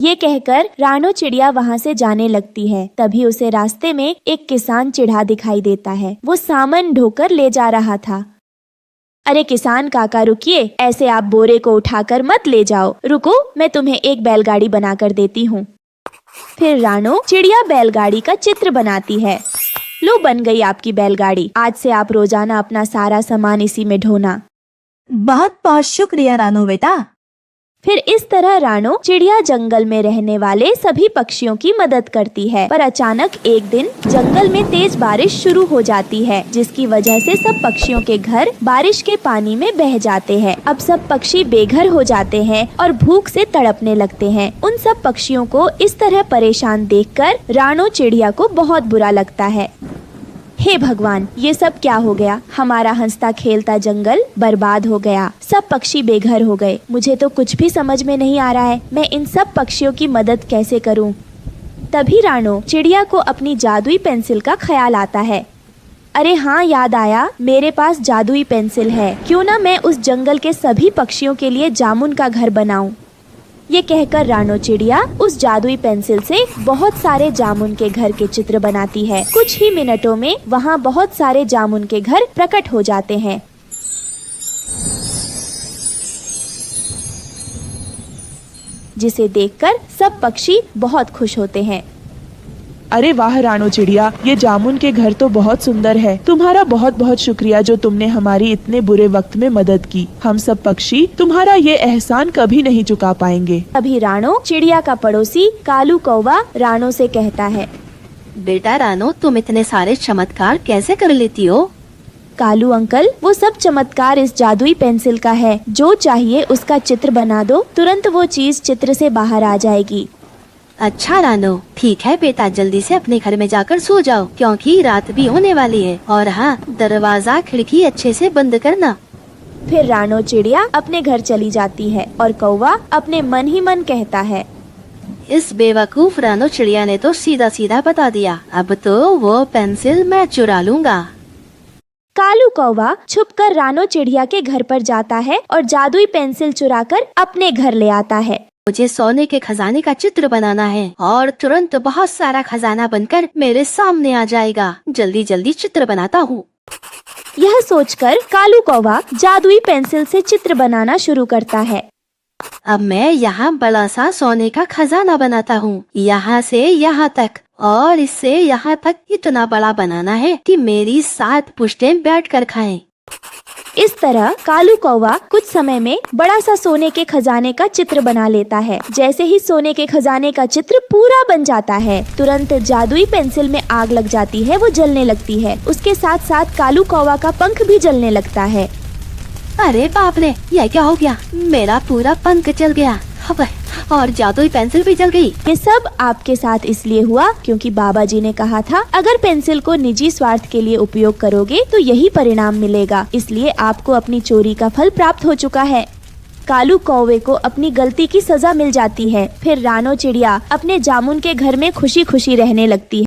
ये कहकर रानो चिड़िया वहाँ से जाने लगती है। तभी उसे रास्ते में एक किसान चिढ़ा दिखाई देता है। वो सामान ढोकर ले जा रहा था। अरे किसान काका रुकिए, ऐसे आप बोरे को उठाकर मत ले जाओ। रुको, मैं तुम्हें एक बैलगाड़ी बनाकर देती हूँ। फिर रानो चिड़िया बैलगाड़ी का चित्र बनाती है। लो, बन गई आपकी बैलगाड़ी। आज से आप रोजाना अपना सारा सामान इसी में ढोना। बहुत बहुत शुक्रिया रानो बेटा। फिर इस तरह रानो चिड़िया जंगल में रहने वाले सभी पक्षियों की मदद करती है। पर अचानक एक दिन जंगल में तेज बारिश शुरू हो जाती है, जिसकी वजह से सब पक्षियों के घर बारिश के पानी में बह जाते हैं। अब सब पक्षी बेघर हो जाते हैं और भूख से तड़पने लगते हैं। उन सब पक्षियों को इस तरह परेशान देखकर रानो चिड़िया को बहुत बुरा लगता है। हे भगवान, ये सब क्या हो गया? हमारा हंसता खेलता जंगल बर्बाद हो गया। सब पक्षी बेघर हो गए। मुझे तो कुछ भी समझ में नहीं आ रहा है, मैं इन सब पक्षियों की मदद कैसे करूं? तभी रानो चिड़िया को अपनी जादुई पेंसिल का ख्याल आता है। अरे हाँ, याद आया, मेरे पास जादुई पेंसिल है। क्यों ना मैं उस जंगल के सभी पक्षियों के लिए जामुन का घर बनाऊं। ये कहकर रानो चिड़िया उस जादुई पेंसिल से बहुत सारे जामुन के घर के चित्र बनाती है। कुछ ही मिनटों में वहाँ बहुत सारे जामुन के घर प्रकट हो जाते हैं। जिसे देखकर सब पक्षी बहुत खुश होते हैं। अरे वाह रानो चिड़िया, ये जामुन के घर तो बहुत सुंदर है। तुम्हारा बहुत बहुत शुक्रिया जो तुमने हमारी इतने बुरे वक्त में मदद की। हम सब पक्षी तुम्हारा ये एहसान कभी नहीं चुका पाएंगे। अभी रानो चिड़िया का पड़ोसी कालू कौवा रानो से कहता है, बेटा रानो, तुम इतने सारे चमत्कार कैसे कर लेती हो? कालू अंकल, वो सब चमत्कार इस जादुई पेंसिल का है। जो चाहिए उसका चित्र बना दो, तुरंत वो चीज चित्र से बाहर आ जाएगी। अच्छा रानो, ठीक है बेटा, जल्दी से अपने घर में जाकर सो जाओ, क्योंकि रात भी होने वाली है। और हाँ, दरवाजा खिड़की अच्छे से बंद करना। फिर रानो चिड़िया अपने घर चली जाती है और कौवा अपने मन ही मन कहता है, इस बेवकूफ रानो चिड़िया ने तो सीधा सीधा बता दिया। अब तो वो पेंसिल मैं चुरा लूंगा। कालू कौवा छुपकर रानो चिड़िया के घर पर जाता है और जादुई पेंसिल चुराकर अपने घर ले आता है। मुझे सोने के खजाने का चित्र बनाना है और तुरंत बहुत सारा खजाना बनकर मेरे सामने आ जाएगा। जल्दी जल्दी चित्र बनाता हूँ। यह सोचकर कालू कौवा जादुई पेंसिल से चित्र बनाना शुरू करता है। अब मैं यहाँ बड़ा सा सोने का खजाना बनाता हूँ, यहाँ से यहाँ तक, और इससे यहाँ तक इतना बड़ा बनाना है कि मेरी 7 पुश्तें बैठकर खाएं। इस तरह कालू कौवा कुछ समय में बड़ा सा सोने के खजाने का चित्र बना लेता है। जैसे ही सोने के खजाने का चित्र पूरा बन जाता है, तुरंत जादुई पेंसिल में आग लग जाती है। वो जलने लगती है। उसके साथ साथ कालू कौवा का पंख भी जलने लगता है। अरे बाप रे, यह क्या हो गया? मेरा पूरा पंख जल गया और जादुई पेंसिल भी जल गई। ये सब आपके साथ इसलिए हुआ क्योंकि बाबा जी ने कहा था, अगर पेंसिल को निजी स्वार्थ के लिए उपयोग करोगे तो यही परिणाम मिलेगा। इसलिए आपको अपनी चोरी का फल प्राप्त हो चुका है। कालू कौवे को अपनी गलती की सजा मिल जाती है। फिर रानो चिड़िया अपने जामुन के घर में खुशी खुशी रहने लगती है।